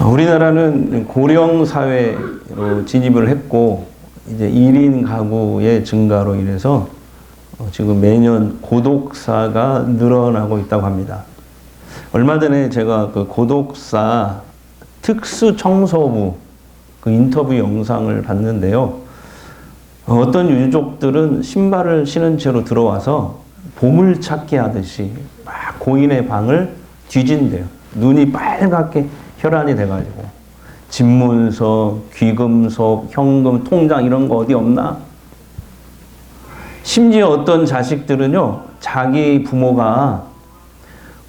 우리나라는 고령 사회로 진입을 했고 이제 1인 가구의 증가로 인해서 지금 매년 고독사가 늘어나고 있다고 합니다. 얼마 전에 제가 그 고독사 특수청소부 그 인터뷰 영상을 봤는데요. 어떤 유족들은 신발을 신은 채로 들어와서 보물찾기 하듯이 막 고인의 방을 뒤진대요. 눈이 빨갛게 혈안이 돼가지고 집문서, 귀금속, 현금, 통장 이런 거 어디 없나? 심지어 어떤 자식들은요, 자기 부모가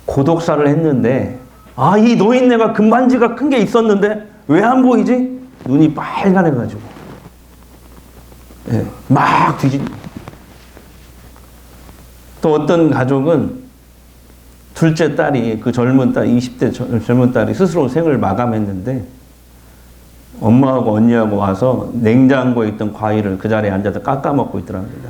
고독사를 했는데 이 노인네가 금반지가 큰 게 있었는데 왜 안 보이지? 눈이 빨간해가지고 막 뒤진. 또 어떤 가족은 둘째 딸이, 그 젊은 딸, 20대 젊은 딸이 스스로 생을 마감했는데 엄마하고 언니하고 와서 냉장고에 있던 과일을 그 자리에 앉아서 깎아 먹고 있더랍니다.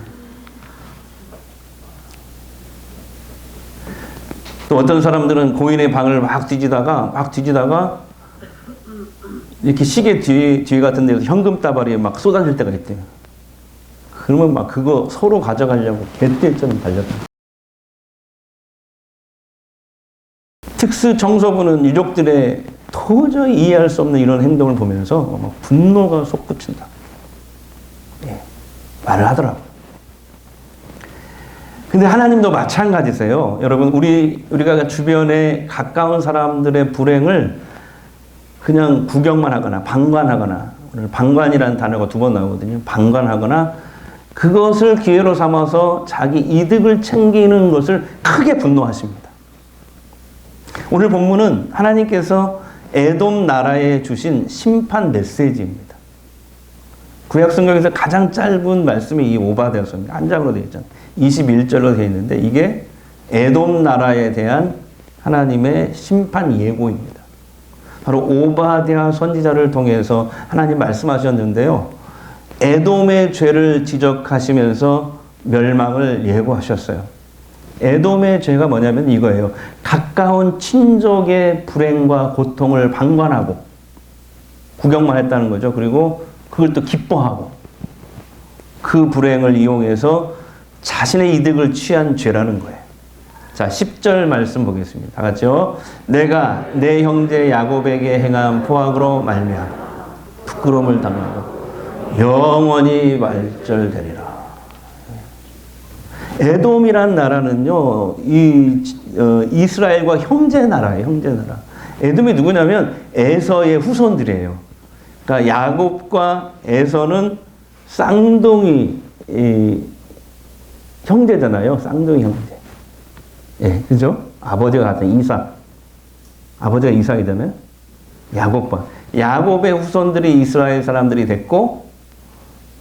또 어떤 사람들은 고인의 방을 막 뒤지다가 이렇게 시계 뒤 같은 데서 현금 따발이 막 쏟아질 때가 있대요. 그러면 막 그거 서로 가져가려고 개떼처럼 달렸다. 특수청소부는 유족들의 도저히 이해할 수 없는 이런 행동을 보면서 막 분노가 솟구친다. 말을 하더라고요. 근데 하나님도 마찬가지세요. 여러분, 우리가 주변에 가까운 사람들의 불행을 그냥 구경만 하거나 방관하거나, 오늘 방관이라는 단어가 2번 나오거든요. 방관하거나 그것을 기회로 삼아서 자기 이득을 챙기는 것을 크게 분노하십니다. 오늘 본문은 하나님께서 에돔 나라에 주신 심판 메시지입니다. 구약 성경에서 가장 짧은 말씀이 이 오바댜서입니다. 한 장으로 되어 있잖아요. 21절로 되어 있는데 이게 에돔 나라에 대한 하나님의 심판 예고입니다. 바로 오바댜 선지자를 통해서 하나님 말씀하셨는데요. 에돔의 죄를 지적하시면서 멸망을 예고하셨어요. 에돔의 죄가 뭐냐면 이거예요. 가까운 친족의 불행과 고통을 방관하고 구경만 했다는 거죠. 그리고 그걸 또 기뻐하고 그 불행을 이용해서 자신의 이득을 취한 죄라는 거예요. 자, 10절 말씀 보겠습니다. 다 같이요. 내가 내 형제 야곱에게 행한 포악으로 말미암아 부끄러움을 당하고 영원히 말절되리라. 에돔이란 나라는요, 이스라엘과 형제 나라예요, 형제 나라. 에돔이 누구냐면 에서의 후손들이에요. 그러니까 야곱과 에서는 쌍둥이 형제잖아요, 쌍둥이 형제. 예, 그죠? 아버지가 같은 이삭. 아버지가 이삭이잖아요. 야곱과. 야곱의 후손들이 이스라엘 사람들이 됐고,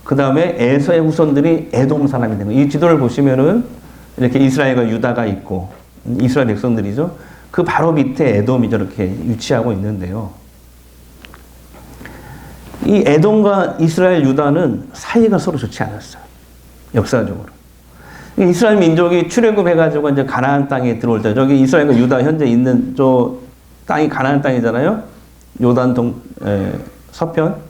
그 다음에 에서의 후손들이 에돔 사람이 된 거예요. 이 지도를 보시면은 이렇게 이스라엘과 유다가 있고, 이스라엘 백성들이죠. 그 바로 밑에 에돔이 저렇게 위치하고 있는데요. 이 에돔과 이스라엘 유다는 사이가 서로 좋지 않았어요. 역사적으로. 이스라엘 민족이 출애굽해가지고 이제 가나안 땅에 들어올 때, 저기 이스라엘과 유다 현재 있는 저 땅이 가나안 땅이잖아요. 요단 서편.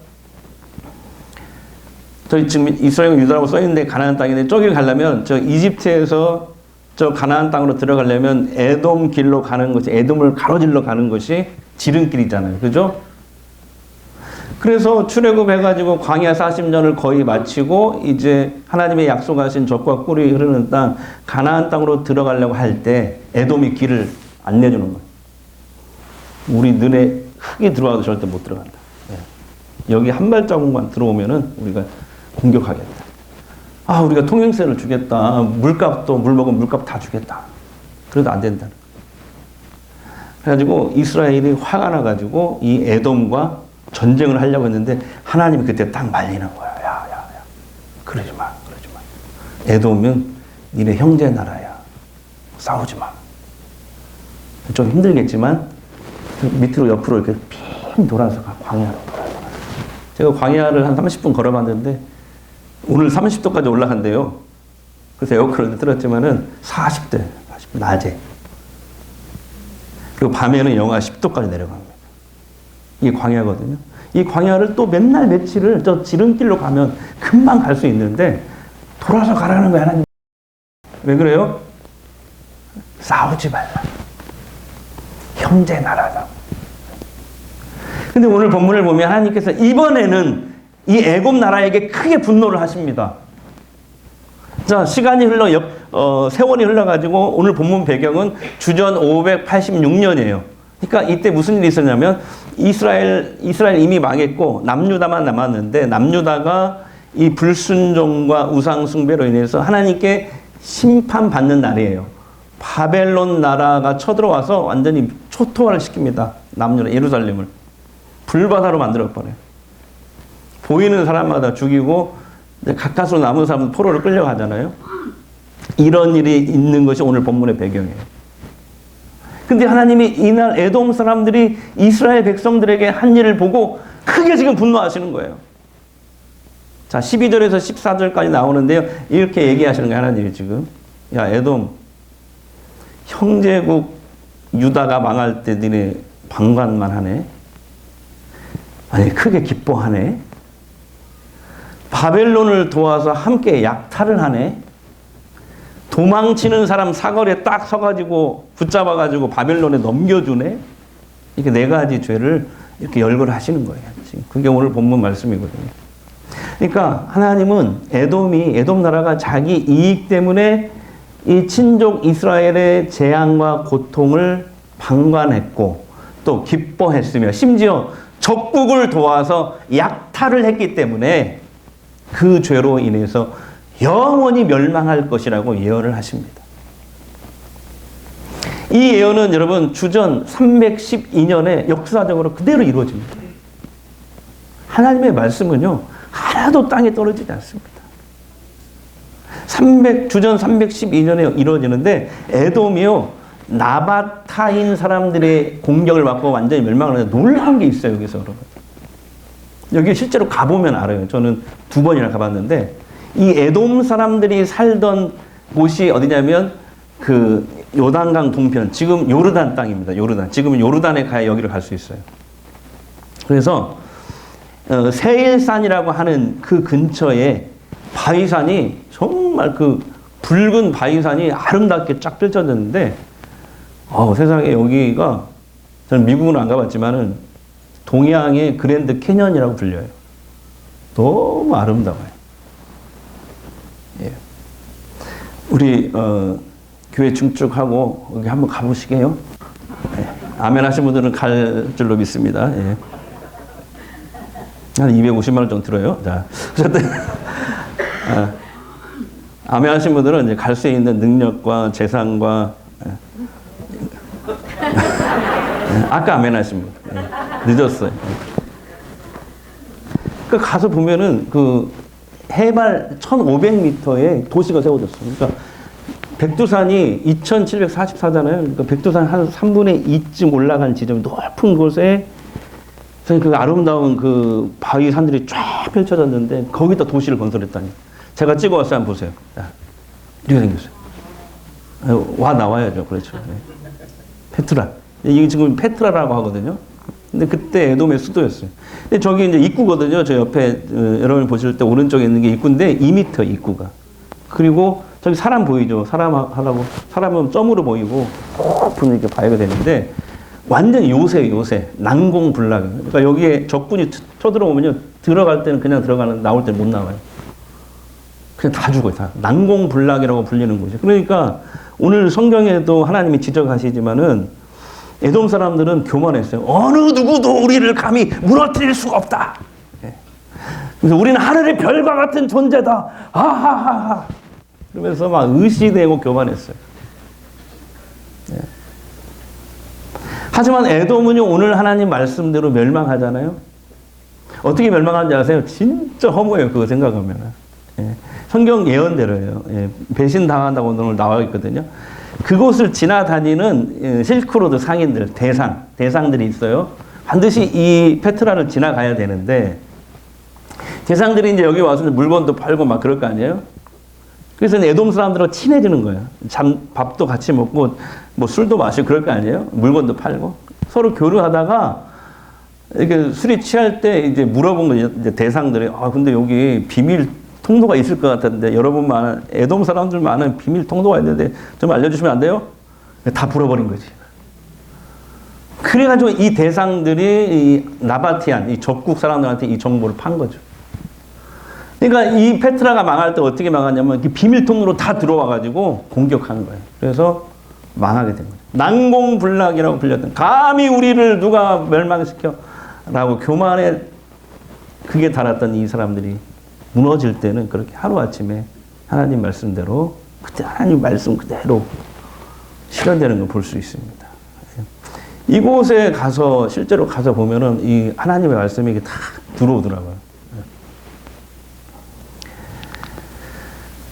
저희 지금 이스라엘과 유다라고 써있는데 가나안 땅인데 저길 가려면 저 이집트에서 저 가나안 땅으로 들어가려면 에돔 길로 가는 것이, 에돔을 가로질러 가는 것이 지름길이잖아요. 그죠? 그래서 출애굽해가지고 광야 40년을 거의 마치고 이제 하나님의 약속하신 젖과 꿀이 흐르는 땅 가나안 땅으로 들어가려고 할 때 에돔이 길을 안 내주는 거예요. 우리 눈에 흙이 들어와도 절대 못 들어간다. 여기 한 발자국만 들어오면은 우리가 공격하겠다. 우리가 통행세를 주겠다. 물값도, 물 먹으면 물값 다 주겠다. 그래도 안 된다는 거예요. 그래가지고 이스라엘이 화가 나가지고 이 에돔과 전쟁을 하려고 했는데 하나님이 그때 딱 말리는 거야. 야. 그러지 마. 에돔은 니네 형제 나라야. 싸우지 마. 좀 힘들겠지만 밑으로 옆으로 이렇게 핑 돌아서 광야로 돌아서. 제가 광야를 한 30분 걸어봤는데 오늘 30도까지 올라간대요. 그래서 에어컨을 틀었지만은 40도, 낮에. 그리고 밤에는 영하 10도까지 내려갑니다. 이 광야거든요. 이 광야를 또 맨날 며칠을 저 지름길로 가면 금방 갈 수 있는데 돌아서 가라는 거야, 하나님. 왜 그래요? 싸우지 말라. 형제 나라다. 근데 오늘 본문을 보면 하나님께서 이번에는 이 애굽 나라에게 크게 분노를 하십니다. 자, 시간이 세월이 흘러가지고 오늘 본문 배경은 주전 586년이에요. 그러니까 이때 무슨 일이 있었냐면 이스라엘 이미 망했고 남유다만 남았는데 남유다가 이 불순종과 우상 숭배로 인해서 하나님께 심판받는 날이에요. 바벨론 나라가 쳐들어와서 완전히 초토화를 시킵니다. 남유다, 예루살렘을. 불바다로 만들어버려요. 보이는 사람마다 죽이고 가까스로 남은 사람은 포로로 끌려가잖아요. 이런 일이 있는 것이 오늘 본문의 배경이에요. 근데 하나님이 이날 에돔 사람들이 이스라엘 백성들에게 한 일을 보고 크게 지금 분노하시는 거예요. 자, 12절에서 14절까지 나오는데요. 이렇게 얘기하시는 거예요, 하나님이 지금. 야, 에돔, 형제국 유다가 망할 때 니네 방관만 하네. 아니, 크게 기뻐하네. 바벨론을 도와서 함께 약탈을 하네. 도망치는 사람 사거리에 딱 서가지고 붙잡아가지고 바벨론에 넘겨주네. 이렇게 네 가지 죄를 이렇게 열거를 하시는 거예요. 지금 그게 오늘 본문 말씀이거든요. 그러니까 하나님은 에돔 나라가 자기 이익 때문에 이 친족 이스라엘의 재앙과 고통을 방관했고 또 기뻐했으며 심지어 적국을 도와서 약탈을 했기 때문에 그 죄로 인해서 영원히 멸망할 것이라고 예언을 하십니다. 이 예언은 여러분 주전 312년에 역사적으로 그대로 이루어집니다. 하나님의 말씀은요 하나도 땅에 떨어지지 않습니다. 주전 312년에 이루어지는데 에돔이요 나바타인 사람들의 공격을 받고 완전히 멸망을 하는데 놀라운 게 있어요. 여기서 여러분. 여기 실제로 가보면 알아요. 저는 2번이나 가봤는데 이 에돔 사람들이 살던 곳이 어디냐면 그 요단강 동편, 지금 요르단 땅입니다. 요르단. 지금은 요르단에 가야 여기를 갈 수 있어요. 그래서 세일산이라고 하는 그 근처에 바위산이 정말 그 붉은 바위산이 아름답게 쫙 펼쳐졌는데 세상에 여기가 저는 미국은 안 가봤지만은 동양의 그랜드 캐년이라고 불려요. 너무 아름다워요. 예. 우리 교회 중축하고 여기 한번 가보시게요. 예. 아멘 하신 분들은 갈 줄로 믿습니다. 예. 한 250만 원 정도 들어요. 자, 어쨌든 아멘 하신 분들은 이제 갈 수 있는 능력과 재산과 아까 아멘 하신 분 늦었어요. 그 가서 보면은 그 해발 1,500m에 도시가 세워졌어요. 그러니까 백두산이 2,744잖아요. 그러니까 백두산 한 3분의 2쯤 올라간 지점 높은 곳에 그 아름다운 그 바위 산들이 쫙 펼쳐졌는데 거기다 도시를 건설했다니. 제가 찍어왔어요. 한번 보세요. 자, 이렇게 생겼어요. 와 나와야죠. 그렇죠. 네. 페트라. 이게 지금 페트라라고 하거든요. 근데 그때 에돔의 수도였어요. 근데 저기 이제 입구거든요. 저 옆에 여러분이 보실 때 오른쪽에 있는 게 입구인데 2m 입구가. 그리고 저기 사람 보이죠. 사람은 점으로 보이고 높은 이렇게 봐야 되는데 완전 요새 난공불락. 그러니까 여기에 적군이 쳐들어오면요 들어갈 때는 그냥 들어가는 나올 때는 못 나와요. 그냥 다 죽어요. 다 난공불락이라고 불리는 거죠. 그러니까 오늘 성경에도 하나님이 지적하시지만은 에돔 사람들은 교만했어요. 어느 누구도 우리를 감히 무너뜨릴 수가 없다. 그래서 우리는 하늘의 별과 같은 존재다. 하하하하. 그러면서 막 의시되고 교만했어요. 하지만 에돔은요 오늘 하나님 말씀대로 멸망하잖아요. 어떻게 멸망하는지 아세요? 진짜 허무해요. 그거 생각하면. 성경 예언대로예요. 배신 당한다고 오늘 나와 있거든요. 그곳을 지나다니는 실크로드 상인들, 대상들이 있어요. 반드시 이 페트라를 지나가야 되는데, 대상들이 이제 여기 와서 물건도 팔고 막 그럴 거 아니에요? 그래서 에돔 사람들하고 친해지는 거예요. 밥도 같이 먹고, 뭐 술도 마시고 그럴 거 아니에요? 물건도 팔고. 서로 교류하다가, 이렇게 술이 취할 때 이제 물어본 거죠. 이제 대상들이, 근데 여기 비밀 통로가 있을 것 같은데, 여러분 에돔 사람들 많은 비밀 통로가 있는데 좀 알려주시면 안 돼요? 다 불어버린 거지. 그래가지고 이 대상들이 이 나바티안, 이 적국 사람들한테 이 정보를 판 거죠. 그러니까 이 페트라가 망할 때 어떻게 망하냐면 비밀 통로로 다 들어와가지고 공격하는 거예요. 그래서 망하게 된 거예요. 난공불락이라고 불렸던, 감히 우리를 누가 멸망시켜? 라고 교만에 그게 달았던 이 사람들이 무너질 때는 그렇게 하루아침에 하나님 말씀대로, 그때 하나님 말씀 그대로 실현되는 걸 볼 수 있습니다. 이곳에 가서, 실제로 가서 보면은 이 하나님의 말씀이 다 들어오더라고요.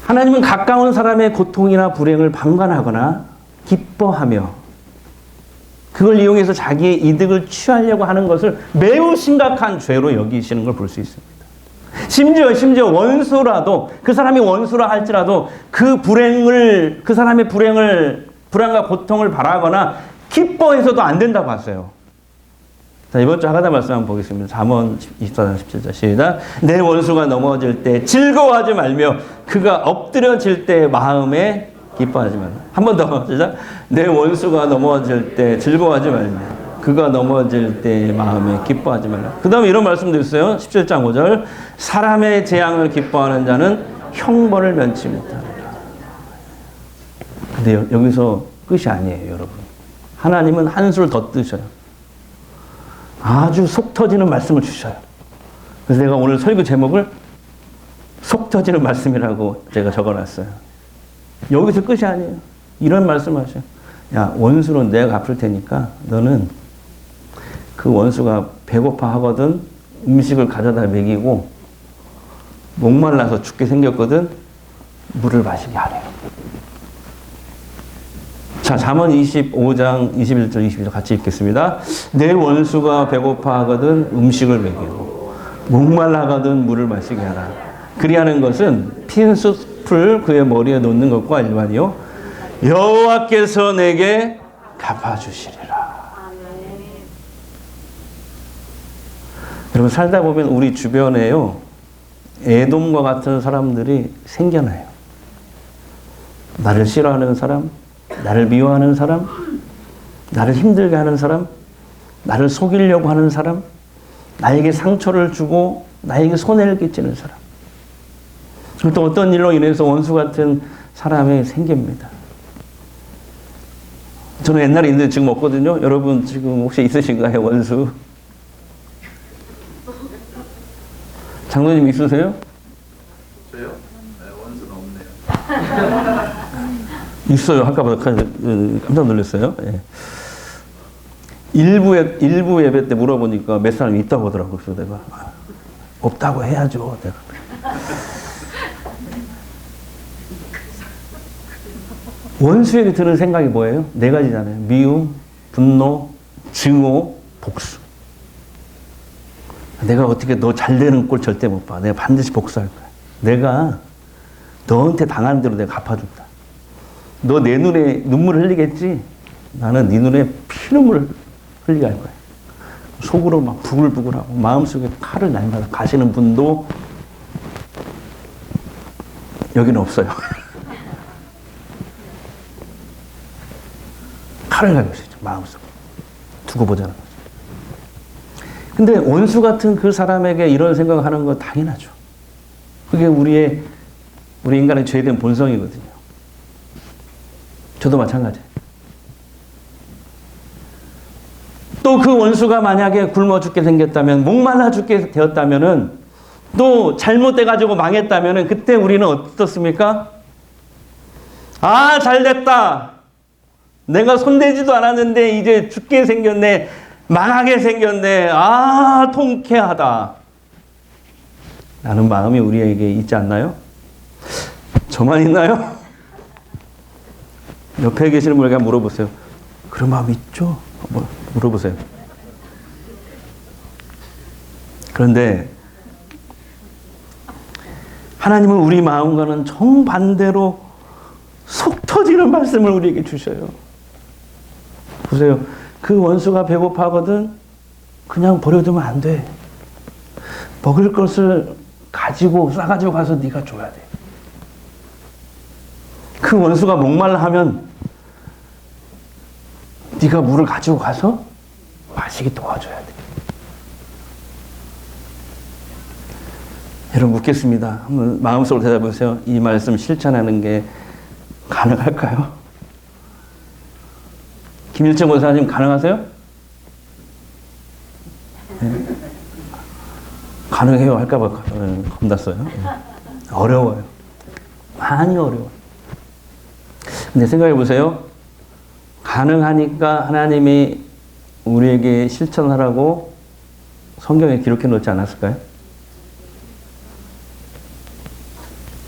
하나님은 가까운 사람의 고통이나 불행을 방관하거나 기뻐하며 그걸 이용해서 자기의 이득을 취하려고 하는 것을 매우 심각한 죄로 여기시는 걸 볼 수 있습니다. 심지어 원수라도, 그 사람이 원수라 할지라도 그 사람의 불행과 고통을 바라거나 기뻐해서도 안 된다고 하세요. 자, 이번 주 하가다 말씀 한번 보겠습니다. 잠언 24장 17절 시작. 내 원수가 넘어질 때 즐거워하지 말며 그가 엎드려질 때 마음에 기뻐하지 말라. 한 번 더 시작. 내 원수가 넘어질 때 즐거워하지 말며 그가 넘어질 때 마음에 기뻐하지 말라. 그 다음에 이런 말씀도 있어요. 17장 5절. 사람의 재앙을 기뻐하는 자는 형벌을 면치 못한다. 근데 여기서 끝이 아니에요, 여러분. 하나님은 한술 더 뜨셔요. 아주 속 터지는 말씀을 주셔요. 그래서 내가 오늘 설교 제목을 속 터지는 말씀이라고 제가 적어놨어요. 여기서 끝이 아니에요. 이런 말씀을 하셔요. 야, 원수는 내가 갚을 테니까 너는 그 원수가 배고파 하거든 음식을 가져다 먹이고 목말라서 죽게 생겼거든 물을 마시게 하래요. 자, 잠언 25장 21절 22절 같이 읽겠습니다. 내 원수가 배고파 하거든 음식을 먹이고 목말라 하거든 물을 마시게 하라. 그리하는 것은 핀 숲을 그의 머리에 놓는 것과 일반이요 여호와께서 내게 갚아주시리라. 여러분, 살다 보면 우리 주변에요 에돔과 같은 사람들이 생겨나요. 나를 싫어하는 사람, 나를 미워하는 사람, 나를 힘들게 하는 사람, 나를 속이려고 하는 사람, 나에게 상처를 주고 나에게 손해를 끼치는 사람. 또 어떤 일로 인해서 원수 같은 사람이 생깁니다. 저는 옛날에 있는데 지금 없거든요. 여러분 지금 혹시 있으신가요, 원수? 장로님 있으세요? 저요? 네, 원수는 없네요. 있어요. 아까보다 깜짝 놀랐어요. 예. 일부 예배 때 물어보니까 몇 사람이 있다고 하더라고요. 그래서 내가 없다고 해야죠. 내가. 원수에게 드는 생각이 뭐예요? 네 가지잖아요. 미움, 분노, 증오, 복수. 내가 어떻게 너 잘 되는 꼴 절대 못 봐. 내가 반드시 복수할 거야. 내가 너한테 당한 대로 내가 갚아준다. 너 내 눈에 눈물 흘리겠지? 나는 네 눈에 피눈물 흘리게 할 거야. 속으로 막 부글부글하고 마음속에 칼을 날마다 가시는 분도 여기는 없어요. 칼을 가고 있어요. 마음속에. 두고 보자는 거죠. 근데 원수 같은 그 사람에게 이런 생각을 하는 건 당연하죠. 그게 우리 인간의 죄된 본성이거든요. 저도 마찬가지예요. 또 그 원수가 만약에 굶어 죽게 생겼다면, 목말라 죽게 되었다면은, 또 잘못돼가지고 망했다면은, 그때 우리는 어떻습니까? 아, 잘됐다. 내가 손대지도 않았는데, 이제 죽게 생겼네. 망하게 생겼네. 아, 통쾌하다. 라는 마음이 우리에게 있지 않나요? 저만 있나요? 옆에 계시는 분에게 물어보세요. 그런 마음 있죠? 물어보세요. 그런데 하나님은 우리 마음과는 정반대로 속 터지는 말씀을 우리에게 주셔요. 보세요. 그 원수가 배고파하거든 그냥 버려두면 안 돼. 먹을 것을 싸가지고 가서 네가 줘야 돼. 그 원수가 목말라 하면 네가 물을 가지고 가서 마시게 도와줘야 돼. 여러분 묻겠습니다. 한번 마음속으로 대답해 보세요. 이 말씀 실천하는 게 가능할까요? 김일정 권사님 가능하세요? 네. 가능해요 할까봐 겁났어요. 네. 어려워요. 많이 어려워요. 근데 생각해 보세요. 가능하니까 하나님이 우리에게 실천하라고 성경에 기록해 놓지 않았을까요?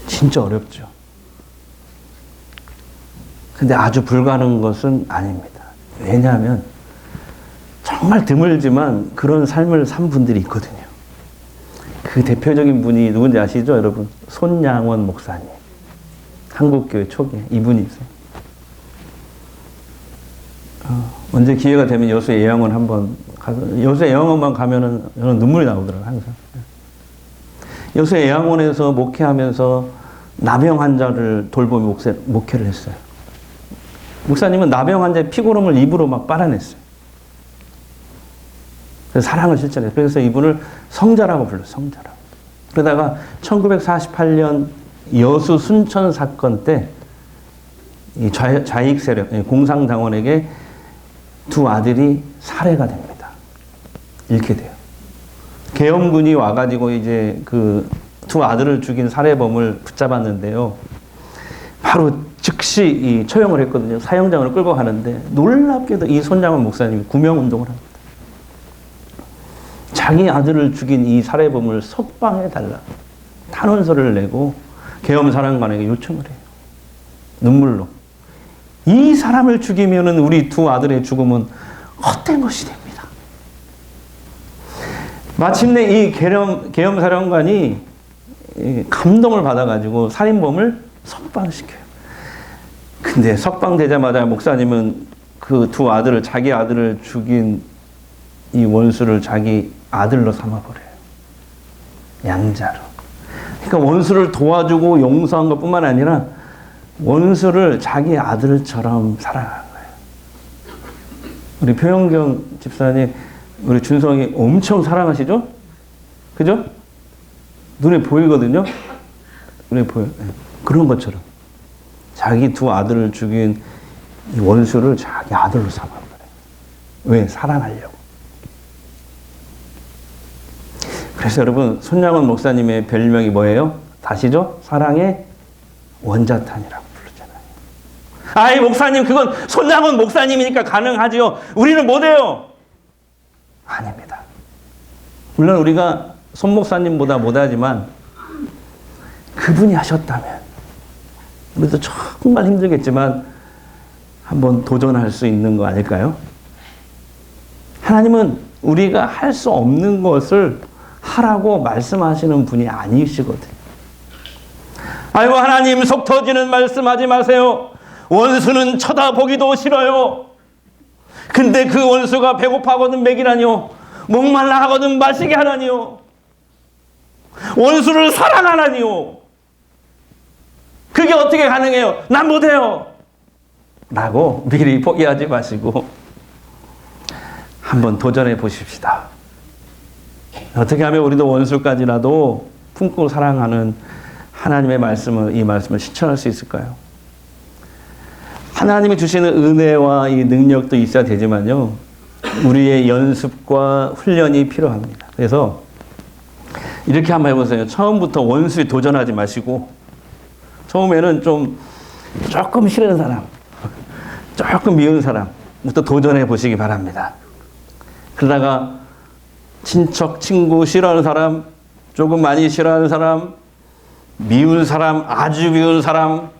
진짜 어렵죠. 근데 아주 불가능한 것은 아닙니다. 왜냐하면 정말 드물지만 그런 삶을 산 분들이 있거든요. 그 대표적인 분이 누군지 아시죠, 여러분? 손양원 목사님. 한국교회 초기에 이분이 있어요. 언제 기회가 되면 여수 예양원 한번 가서, 여수 예양원만 가면은 저는 눈물이 나오더라고요, 항상. 여수 예양원에서 목회하면서 나병 환자를 돌보며 목회를 했어요. 목사님은 나병 환자의 피고름을 입으로 막 빨아냈어요. 그래서 사랑을 실천해요. 그래서 이분을 성자라고 불러요, 성자라고. 그러다가 1948년 여수 순천 사건 때 이 좌익 세력, 공산당원에게 두 아들이 살해가 됩니다. 잃게 돼요. 계엄군이 와가지고 이제 그 두 아들을 죽인 살해범을 붙잡았는데요. 바로 즉시 이 처형을 했거든요. 사형장으로 끌고 가는데 놀랍게도 이 손양원 목사님이 구명운동을 합니다. 자기 아들을 죽인 이 살해범을 석방해달라. 탄원서를 내고 계엄사령관에게 요청을 해요. 눈물로. 이 사람을 죽이면은 우리 두 아들의 죽음은 헛된 것이 됩니다. 마침내 이 계엄사령관이 감동을 받아가지고 살인범을 석방시켜요. 근데 석방되자마자 목사님은 그 두 아들을, 자기 아들을 죽인 이 원수를 자기 아들로 삼아버려요. 양자로. 그러니까 원수를 도와주고 용서한 것 뿐만 아니라 원수를 자기 아들처럼 사랑한 거예요. 우리 표영경 집사님, 우리 준성이 엄청 사랑하시죠? 그죠? 눈에 보이거든요? 눈에 보여요. 네. 그런 것처럼. 자기 두 아들을 죽인 이 원수를 자기 아들로 삼아버려요. 왜? 사랑하려고. 그래서 여러분, 손양원 목사님의 별명이 뭐예요? 다시죠? 사랑의 원자탄이라고 부르잖아요. 아이, 목사님, 그건 손양원 목사님이니까 가능하지요. 우리는 못해요. 아닙니다. 물론 우리가 손 목사님보다 못하지만 그분이 하셨다면 우리도 정말 힘들겠지만 한번 도전할 수 있는 거 아닐까요? 하나님은 우리가 할 수 없는 것을 하라고 말씀하시는 분이 아니시거든요. 아이고, 하나님 속 터지는 말씀하지 마세요. 원수는 쳐다보기도 싫어요. 근데 그 원수가 배고파하거든 먹이라니요. 목말라 하거든 마시게 하라니요. 원수를 사랑하라니요. 그게 어떻게 가능해요? 난 못해요. 라고 미리 포기하지 마시고 한번 도전해 보십시다. 어떻게 하면 우리도 원수까지라도 품고 사랑하는 하나님의 이 말씀을 실천할 수 있을까요? 하나님이 주시는 은혜와 이 능력도 있어야 되지만요, 우리의 연습과 훈련이 필요합니다. 그래서 이렇게 한번 해보세요. 처음부터 원수에 도전하지 마시고, 처음에는 조금 싫은 사람, 조금 미운 사람부터 도전해 보시기 바랍니다. 그러다가 친척, 친구 싫어하는 사람, 조금 많이 싫어하는 사람, 미운 사람, 아주 미운 사람,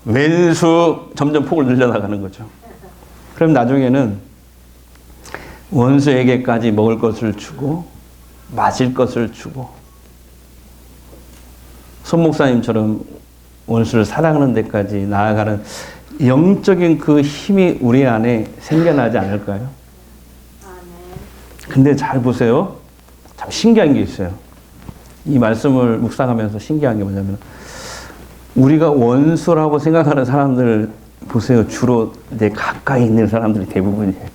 왼수 점점 폭을 늘려나가는 거죠. 그럼 나중에는 원수에게까지 먹을 것을 주고 마실 것을 주고 손 목사님처럼 원수를 사랑하는 데까지 나아가는 영적인 그 힘이 우리 안에 생겨나지 않을까요? 근데 잘 보세요. 참 신기한 게 있어요. 이 말씀을 묵상하면서 신기한 게 뭐냐면, 우리가 원수라고 생각하는 사람들 보세요. 주로 내 가까이 있는 사람들이 대부분이에요.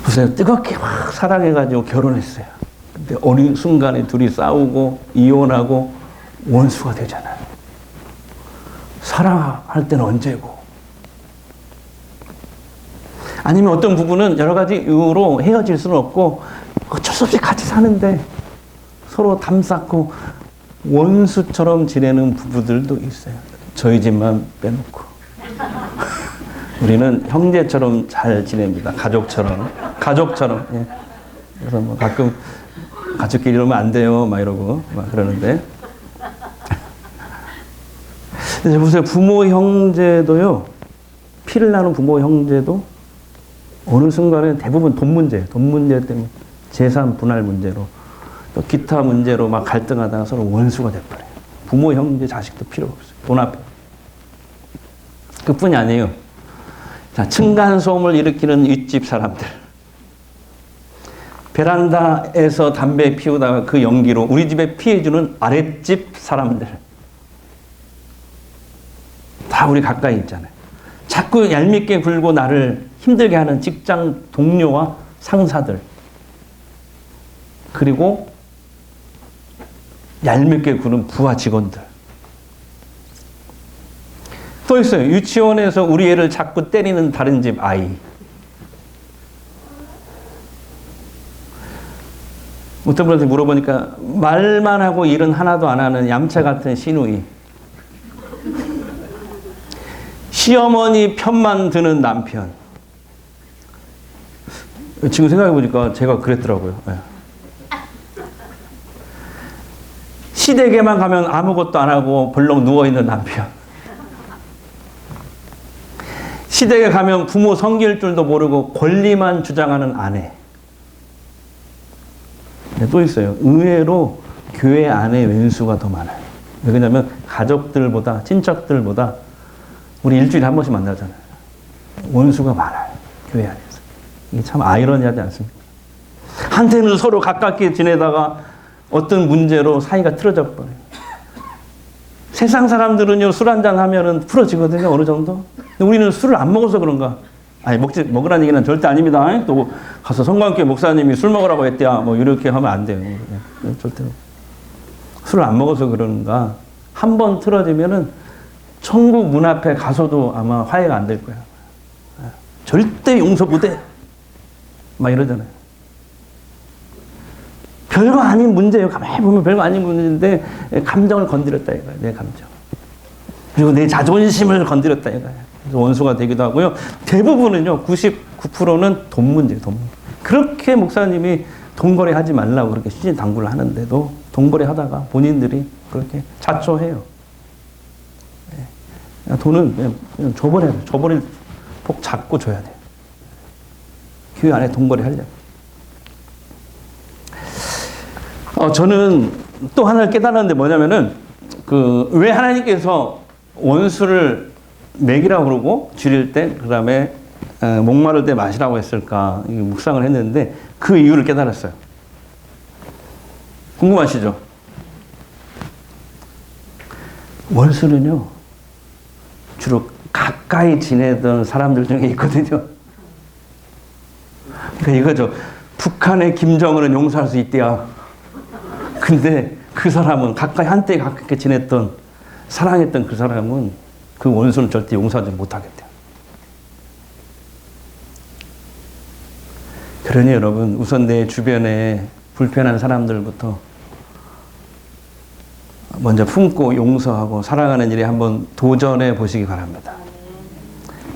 보세요. 뜨겁게 막 사랑해가지고 결혼했어요. 근데 어느 순간에 둘이 싸우고 이혼하고 원수가 되잖아요. 사랑할 때는 언제고. 아니면 어떤 부부는 여러 가지 이유로 헤어질 수는 없고 어쩔 수 없이 같이 사는데 서로 담 쌓고 원수처럼 지내는 부부들도 있어요. 저희 집만 빼놓고. 우리는 형제처럼 잘 지냅니다. 가족처럼. 예. 그래서 뭐 가끔 가족끼리 이러면 안 돼요. 막 이러고 막 그러는데. 이제 보세요. 부모 형제도요. 피를 나눈 부모 형제도 어느 순간에 대부분 돈 문제 때문에 재산 분할 문제로 또 기타 문제로 막 갈등하다가 서로 원수가 돼버려요. 부모 형제 자식도 필요 없어요. 돈 앞에. 그뿐이 아니에요. 자, 층간소음을 일으키는 윗집 사람들. 베란다에서 담배 피우다가 그 연기로 우리 집에 피해주는 아랫집 사람들. 다 우리 가까이 있잖아요. 자꾸 얄밉게 굴고 나를 힘들게 하는 직장 동료와 상사들. 그리고 얄밉게 구는 부하 직원들. 또 있어요. 유치원에서 우리 애를 자꾸 때리는 다른 집 아이. 어떤 분한테 물어보니까 말만 하고 일은 하나도 안 하는 얌체 같은 시누이. 시어머니 편만 드는 남편. 지금 생각해보니까 제가 그랬더라고요. 네. 시댁에만 가면 아무것도 안 하고 벌렁 누워있는 남편. 시댁에 가면 부모 섬길 줄도 모르고 권리만 주장하는 아내. 네, 또 있어요. 의외로 교회 안에 왼수가 더 많아요. 왜냐하면 가족들보다, 친척들보다 우리 일주일에 한 번씩 만나잖아요. 원수가 많아요. 교회 안에서. 이게 참 아이러니하지 않습니까? 한때는 서로 가깝게 지내다가 어떤 문제로 사이가 틀어져 버려요. 세상 사람들은요, 술 한잔 하면은 풀어지거든요, 어느 정도. 근데 우리는 술을 안 먹어서 그런가. 아니, 먹으라는 얘기는 절대 아닙니다. 또 가서 성광교회 목사님이 술 먹으라고 했대야. 뭐 이렇게 하면 안 돼요. 절대로. 술을 안 먹어서 그런가. 한 번 틀어지면은 천국 문 앞에 가서도 아마 화해가 안 될 거야. 절대 용서 못해. 막 이러잖아요. 별거 아닌 문제예요. 가만히 보면 별거 아닌 문제인데 감정을 건드렸다 이거예요. 내 감정. 그리고 내 자존심을 건드렸다 이거예요. 그래서 원수가 되기도 하고요. 대부분은요. 99%는 돈 문제예요. 돈 문제. 그렇게 목사님이 돈거래 하지 말라고 그렇게 신신당부를 하는데도 돈거래 하다가 본인들이 그렇게 자초해요. 네. 돈은 그냥 줘버려야 돼요. 줘버릴 복 잡고 줘야 돼요. 교회 안에 돈거래 하려고. 저는 또 하나를 깨달았는데 뭐냐면은, 왜 하나님께서 원수를 먹이라고 그러고, 줄일 때, 그 다음에, 목마를 때 마시라고 했을까, 묵상을 했는데, 그 이유를 깨달았어요. 궁금하시죠? 원수는요, 주로 가까이 지내던 사람들 중에 있거든요. 그러니까 이거죠. 북한의 김정은은 용서할 수 있대야. 근데 그 사람은 한때 가깝게 지냈던, 사랑했던 그 사람은 그 원수는 절대 용서하지 못하겠대요. 그러니 여러분, 우선 내 주변에 불편한 사람들부터 먼저 품고 용서하고 사랑하는 일에 한번 도전해 보시기 바랍니다.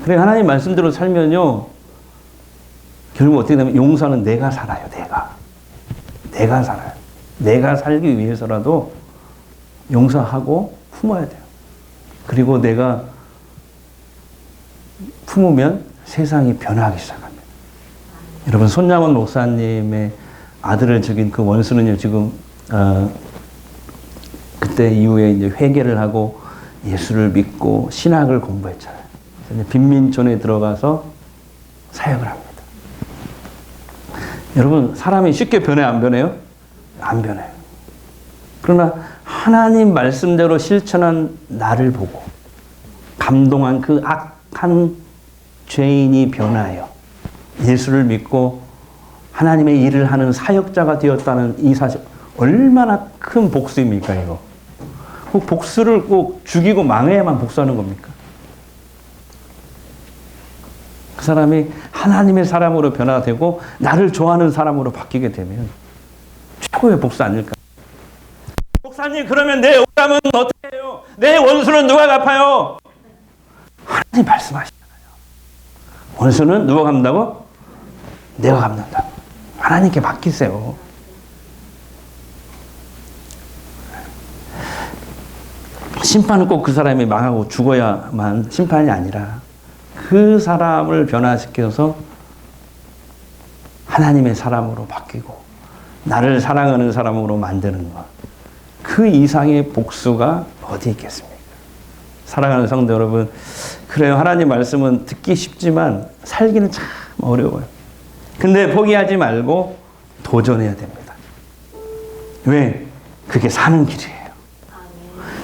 그래, 하나님 말씀대로 살면요, 결국 어떻게 되면 용서는 내가 살아요. 내가 살아요. 내가 살기 위해서라도 용서하고 품어야 돼요. 그리고 내가 품으면 세상이 변화하기 시작합니다. 여러분, 손양원 목사님의 아들을 죽인 그 원수는요, 지금, 그때 이후에 이제 회개를 하고 예수를 믿고 신학을 공부했잖아요. 빈민촌에 들어가서 사역을 합니다. 여러분, 사람이 쉽게 변해, 안 변해요? 안 변해요. 그러나 하나님 말씀대로 실천한 나를 보고 감동한 그 악한 죄인이 변하여 예수를 믿고 하나님의 일을 하는 사역자가 되었다는 이 사실, 얼마나 큰 복수입니까, 이거? 꼭 복수를 꼭 죽이고 망해야만 복수하는 겁니까? 그 사람이 하나님의 사람으로 변화되고 나를 좋아하는 사람으로 바뀌게 되면 최고의 복수 아닐까? 목사님, 그러면 내 억울함은 어떻게 해요? 내 원수는 누가 갚아요? 하나님 말씀하시잖아요. 원수는 누가 갚는다고? 내가 갚는다. 하나님께 맡기세요. 심판은 꼭 그 사람이 망하고 죽어야만 심판이 아니라 그 사람을 변화시켜서 하나님의 사람으로 바뀌고 나를 사랑하는 사람으로 만드는 것. 그 이상의 복수가 어디 있겠습니까? 사랑하는 성도 여러분, 그래요. 하나님 말씀은 듣기 쉽지만 살기는 참 어려워요. 근데 포기하지 말고 도전해야 됩니다. 왜? 그게 사는 길이에요.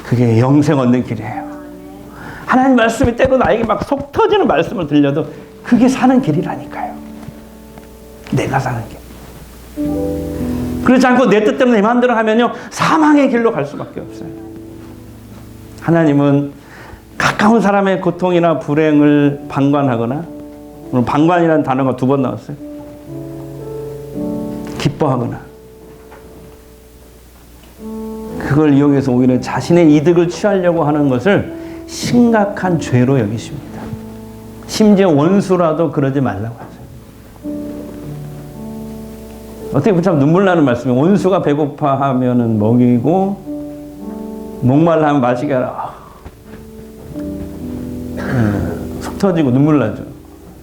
그게 영생 얻는 길이에요. 하나님 말씀이 때로 나에게 막 속 터지는 말씀을 들려도 그게 사는 길이라니까요. 내가 사는 길. 그렇지 않고 내 뜻대로 내 마음대로 하면요, 사망의 길로 갈 수밖에 없어요. 하나님은 가까운 사람의 고통이나 불행을 방관하거나, 오늘 방관이라는 단어가 2번 나왔어요. 기뻐하거나, 그걸 이용해서 오히려 자신의 이득을 취하려고 하는 것을 심각한 죄로 여기십니다. 심지어 원수라도 그러지 말라고 하죠. 어떻게 보면 참 눈물 나는 말씀이에요. 원수가 배고파하면 먹이고 목말라 하면 마시게 하라. 속 터지고 눈물 나죠.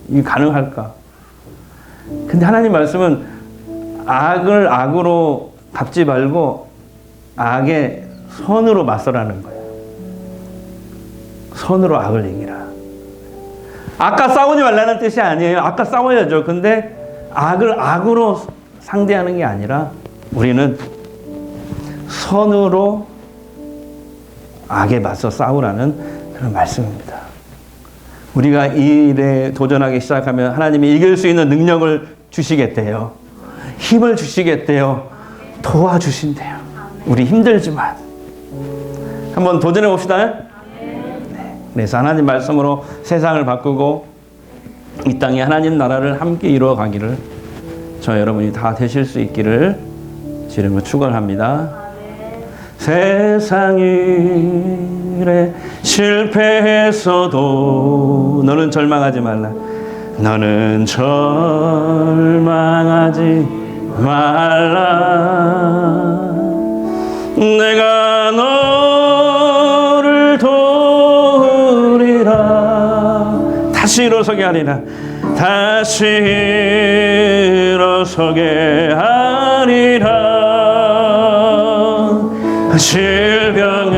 이게 가능할까? 근데 하나님 말씀은 악을 악으로 갚지 말고 악의 선으로 맞서라는 거예요. 선으로 악을 이기라. 아까 싸우지 말라는 뜻이 아니에요. 아까 싸워야죠. 근데 악을 악으로 상대하는 게 아니라 우리는 선으로 악에 맞서 싸우라는 그런 말씀입니다. 우리가 이 일에 도전하기 시작하면 하나님이 이길 수 있는 능력을 주시겠대요. 힘을 주시겠대요. 도와주신대요. 우리 힘들지만 한번 도전해 봅시다. 네. 그래서 하나님 말씀으로 세상을 바꾸고 이 땅에 하나님 나라를 함께 이루어 가기를 저 여러분이 다 되실 수 있기를 주님으로 축원합니다. 세상 일에 실패했어도 너는 절망하지 말라. 너는 절망하지 말라. 내가 너를 도우리라. 다시 일어서게 하리라. 다시 일어서게 하리라. 질병으로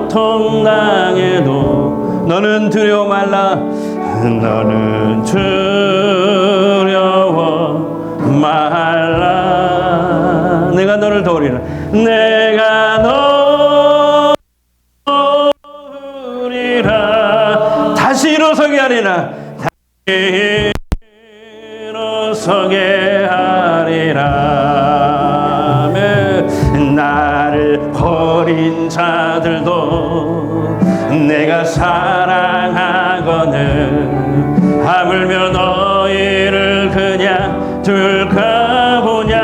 고통당해도 너는 두려워 말라. 너는 두려워 말라. 내가 너를 도우리라. 내가 도우리라. 다시 일어서게 하리라. 다시 일어서게 하리라. 나를 버린 자들도 내가 사랑하거늘 하물며 너희를 그냥 둘까 보냐.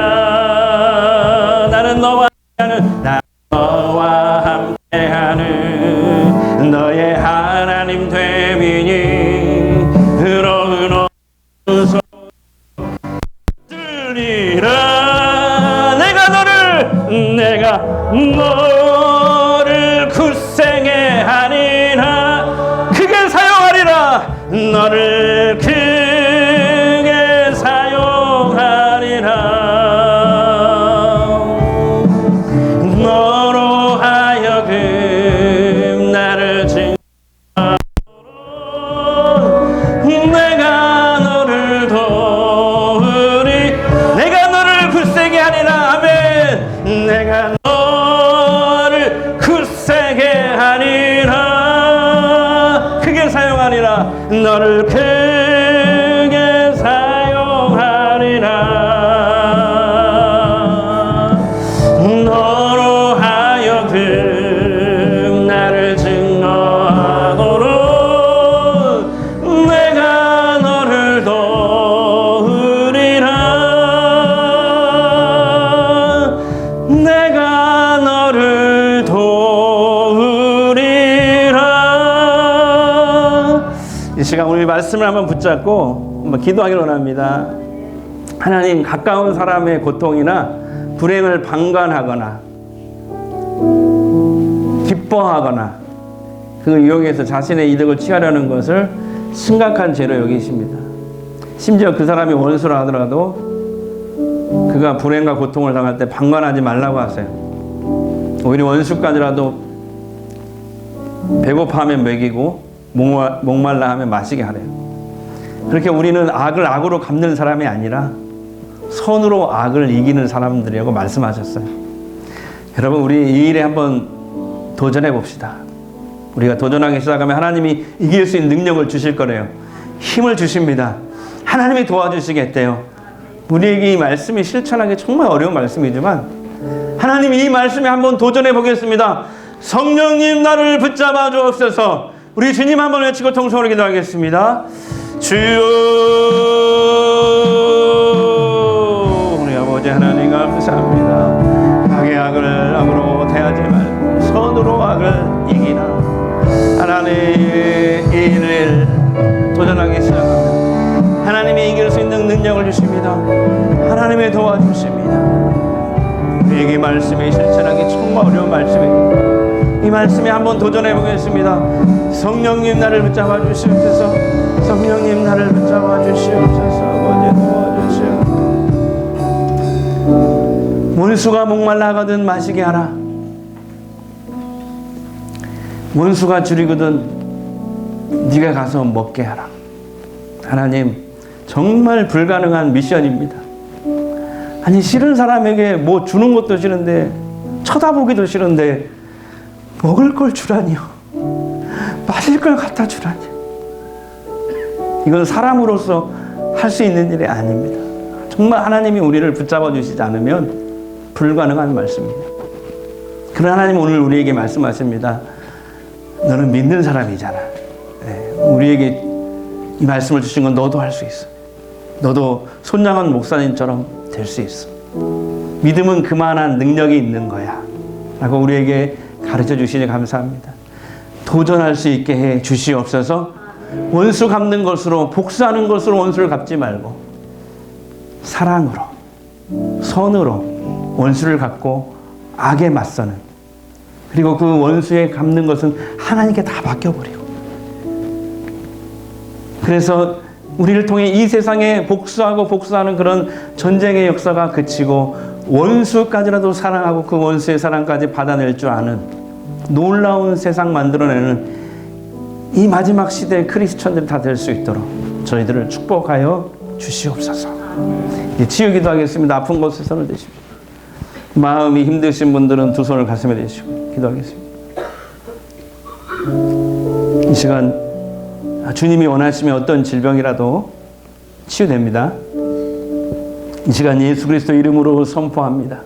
나는 너와 함께하는 너의 하나님 되미니 그러는 소리 들리라. 내가 너를 굳세게 하리라. 크게 사용하리라. 너를 크게 사용하리라. 너로 하여금 나를 징하도록 내가 너를 도우리. 내가 너를 굳세게 하리라. 아멘. 내가 너를 굳세게 하리라. 크게 사용하리라. 너를 크게 사용하리라. 너로 하여금 나를 증거하도록 내가 너를 도우리라. 내가 너를 도우리라. 이 시간 우리 말씀을 한번 붙잡고 한번 기도하기를 원합니다. 하나님, 가까운 사람의 고통이나 불행을 방관하거나 기뻐하거나 그 이용해서 자신의 이득을 취하려는 것을 심각한 죄로 여기십니다. 심지어 그 사람이 원수라 하더라도 그가 불행과 고통을 당할 때 방관하지 말라고 하세요. 오히려 원수까지라도 배고파하면 먹이고 목말라 하면 마시게 하래요. 그렇게 우리는 악을 악으로 갚는 사람이 아니라 선으로 악을 이기는 사람들이라고 말씀하셨어요. 여러분, 우리 이 일에 한번 도전해 봅시다. 우리가 도전하기 시작하면 하나님이 이길 수 있는 능력을 주실 거래요. 힘을 주십니다. 하나님이 도와주시겠대요. 우리에게 이 말씀이 실천하기 정말 어려운 말씀이지만 하나님이 이 말씀에 한번 도전해 보겠습니다. 성령님, 나를 붙잡아 주옵소서. 우리 주님 한번 외치고 통성으로 기도하겠습니다. 주여, 우리 아버지 하나님 감사합니다. 악의 악을 악으로 대하지 말고 선으로 악을 이기나. 하나님, 이 일을 도전하기 시작하면 하나님이 이길 수 있는 능력을 주십니다. 하나님의 도와주십니다. 우리에게 말씀이 실천하기 정말 어려운 말씀입니다. 이 말씀에 한번 도전해 보겠습니다. 성령님, 나를 붙잡아 주시옵소서. 성령님, 나를 붙잡아 주시옵소서. 아버지 도와주시옵소서. 원수가 목말라 하거든 마시게 하라. 원수가 줄이거든 네가 가서 먹게 하라. 하나님, 정말 불가능한 미션입니다. 아니, 싫은 사람에게 뭐 주는 것도 싫은데, 쳐다보기도 싫은데 먹을 걸 주라니요, 마실 걸 갖다 주라니요. 이건 사람으로서 할 수 있는 일이 아닙니다. 정말 하나님이 우리를 붙잡아 주시지 않으면 불가능한 말씀입니다. 그러나 하나님 오늘 우리에게 말씀하십니다. 너는 믿는 사람이잖아. 우리에게 이 말씀을 주신 건 너도 할 수 있어. 너도 손양원 목사님처럼 될 수 있어. 믿음은 그만한 능력이 있는 거야 라고 우리에게 가르쳐 주시니 감사합니다. 도전할 수 있게 해 주시옵소서. 원수 갚는 것으로, 복수하는 것으로 원수를 갚지 말고 사랑으로, 선으로 원수를 갚고 악에 맞서는, 그리고 그 원수에 갚는 것은 하나님께 다 맡겨버리고, 그래서 우리를 통해 이 세상에 복수하는 그런 전쟁의 역사가 그치고 원수까지라도 사랑하고 그 원수의 사랑까지 받아낼 줄 아는 놀라운 세상 만들어내는 이 마지막 시대의 크리스천들이 다 될 수 있도록 저희들을 축복하여 주시옵소서. 치유기도 하겠습니다. 아픈 곳에 손을 대십시오. 마음이 힘드신 분들은 두 손을 가슴에 대시고 기도하겠습니다. 이 시간 주님이 원하시면 어떤 질병이라도 치유됩니다. 이 시간 예수 그리스도 이름으로 선포합니다.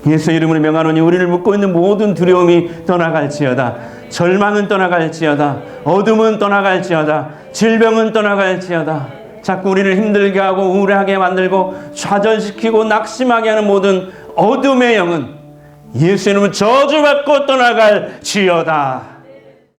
예수 이름으로 명하노니 우리를 묶고 있는 모든 두려움이 떠나갈지어다. 절망은 떠나갈지어다. 어둠은 떠나갈지어다. 질병은 떠나갈지어다. 자꾸 우리를 힘들게 하고 우울하게 만들고 좌절시키고 낙심하게 하는 모든 어둠의 영은 예수 이름으로 저주받고 떠나갈지어다.